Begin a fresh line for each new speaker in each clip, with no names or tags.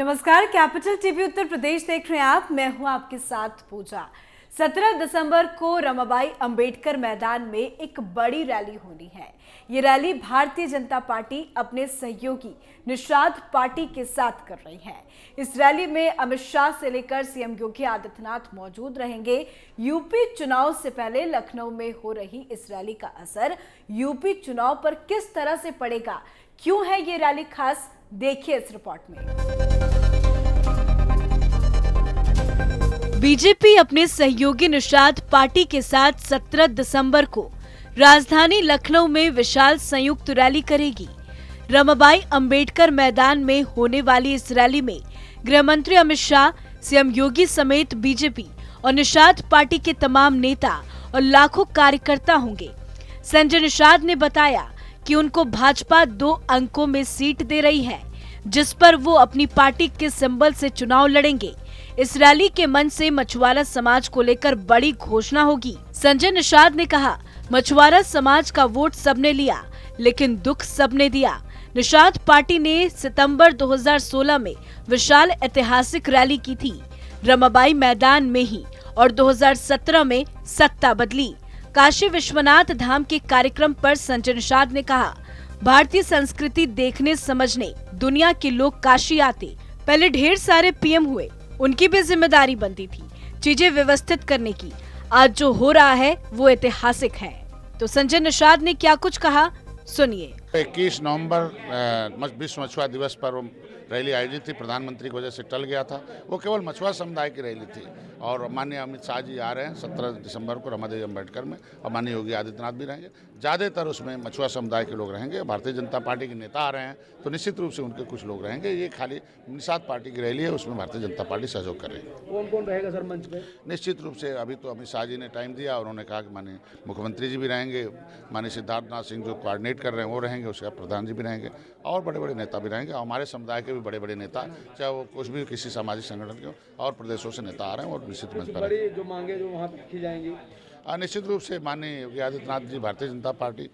नमस्कार, capital TV Uttar Pradesh देख रहे हैं आप। मैं हूं आपके साथ पूजा। 17 दिसंबर को रमाबाई अंबेडकर मैदान में एक बड़ी रैली होनी है। ये रैली भारतीय जनता पार्टी अपने सहयोगी निषाद पार्टी के साथ कर रही है। इस रैली में अमित शाह से लेकर सीएम योगी आदित्यनाथ मौजूद रहेंगे। यूपी चुनाव से पहले लखनऊ में हो रही इस रैली का असर यूपी चुनाव पर किस तरह से पड़ेगा, क्यों है ये रैली खास, देखिए इस रिपोर्ट में। बीजेपी अपने सहयोगी निषाद पार्टी के साथ 17 दिसंबर को राजधानी लखनऊ में विशाल संयुक्त रैली करेगी। रमाबाई अंबेडकर मैदान में होने वाली इस रैली में गृह मंत्री अमित शाह, सीएम योगी समेत बीजेपी और निषाद पार्टी के तमाम नेता और लाखों कार्यकर्ता होंगे। संजय निषाद ने बताया कि उनको भाजपा 2 अंकों में सीट दे रही है, जिस पर वो अपनी पार्टी के सिंबल से चुनाव लड़ेंगे। इस रैली के मंच से मछुआरा समाज को लेकर बड़ी घोषणा होगी। संजय निषाद ने कहा, मछुआरा समाज का वोट सबने लिया, लेकिन दुख सबने दिया। निषाद पार्टी ने सितंबर 2016 में विशाल ऐतिहासिक रैली की थी, रमाबाई मैदान में ही, और 2017 में सत्ता बदली। काशी विश्वनाथ धाम के कार्यक्रम पर संजय निषाद ने कहा, भारतीय संस्कृति देखने समझने दुनिया के लोग काशी आते। पहले ढेर सारे पीएम हुए, उनकी भी जिम्मेदारी बनती थी चीजें व्यवस्थित करने की। आज जो हो रहा है वो ऐतिहासिक है। तो संजय निषाद ने क्या कुछ कहा, सुनिए।
21 नवंबर विश्व मछुआ दिवस पर रैली आयोजित थी, प्रधानमंत्री की वजह से टल गया था। वो केवल मछुआ समुदाय की रैली थी और माननीय अमित शाह जी आ रहे हैं 17 दिसंबर को रमादेवी अंबेडकर में, और माननीय योगी आदित्यनाथ भी रहेंगे। ज़्यादातर उसमें मछुआ समुदाय के लोग रहेंगे। भारतीय जनता पार्टी के नेता आ रहे हैं तो निश्चित रूप से उनके कुछ लोग रहेंगे। ये खाली निषाद पार्टी की रैली है, उसमें भारतीय जनता पार्टी सहयोग कर रही है।
कौन कौन रहेगा सर मंच पे?
निश्चित रूप से अभी तो अमित शाह जी ने टाइम दिया, उन्होंने कहा कि माननीय मुख्यमंत्री जी भी रहेंगे, माननीय सिद्धार्थनाथ सिंह जो कोऑर्डिनेट कर रहे हैं वो रहेंगे, उसके बाद प्रधान जी भी रहेंगे और बड़े बड़े नेता भी रहेंगे। हमारे समुदाय के भी बड़े बड़े नेता, चाहे वो कुछ भी किसी सामाजिक संगठन के और प्रदेशों से नेता आ रहे हैं और निश्चित मंच पर
बड़ी जो मांगे जो वहाँ पे की जाएंगी।
निश्चित रूप से माननीय योगी आदित्यनाथ जी, भारतीय जनता पार्टी,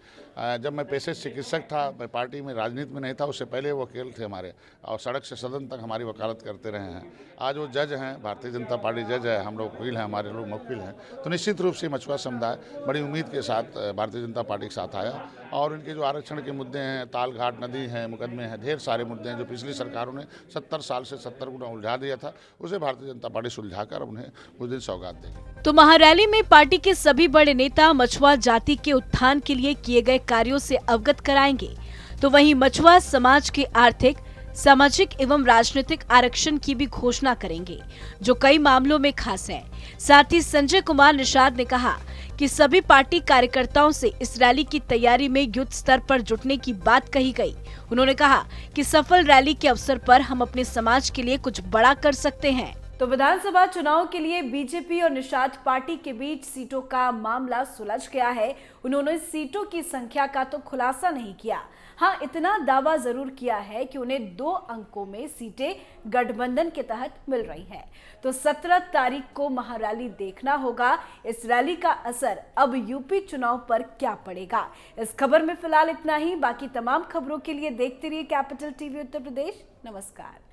जब मैं पेशे चिकित्सक था, मैं पार्टी में राजनीति में नहीं था, उससे पहले वो वकील थे हमारे, और सड़क से सदन तक हमारी वकालत करते रहे हैं। आज वो जज हैं, भारतीय जनता पार्टी जज है, हम लोग वकील हैं, हमारे लोग वकील हैं। तो निश्चित रूप से मछुआ समुदाय बड़ी उम्मीद के साथ भारतीय जनता पार्टी के साथ आया, और इनके जो आरक्षण के मुद्दे हैं, तालघाट नदी है, मुकदमे हैं, ढेर सारे मुद्दे हैं जो पिछली सरकारों ने 70 साल से 70 गुना उलझा दिया था, उसे भारतीय जनता पार्टी सुलझाकर उन्हें उस दिन सौगात देगी।
तो महारैली में पार्टी के सभी बड़े नेता मछुआ जाति के उत्थान के लिए किए गए कार्यों से अवगत कराएंगे। तो वहीं मछुआ समाज के आर्थिक, सामाजिक एवं राजनीतिक आरक्षण की भी घोषणा करेंगे, जो कई मामलों में खास है। साथ ही संजय कुमार निषाद ने कहा कि सभी पार्टी कार्यकर्ताओं से इस रैली की तैयारी में युद्ध स्तर पर जुटने की बात कही गई। उन्होंने कहा कि सफल रैली के अवसर पर हम अपने समाज के लिए कुछ बड़ा कर सकते हैं। तो विधानसभा चुनाव के लिए बीजेपी और निषाद पार्टी के बीच सीटों का मामला सुलझ गया है। उन्होंने सीटों की संख्या का तो खुलासा नहीं किया। हाँ, इतना दावा जरूर किया है कि उन्हें 2 अंकों में सीटें गठबंधन के तहत मिल रही है। तो 17 तारीख को महारैली देखना होगा। इस रैली का असर अब यूपी चुनाव पर क्या पड़ेगा। इस खबर में फिलहाल इतना ही। बाकी तमाम खबरों के लिए देखते रहिए कैपिटल टीवी उत्तर प्रदेश। नमस्कार।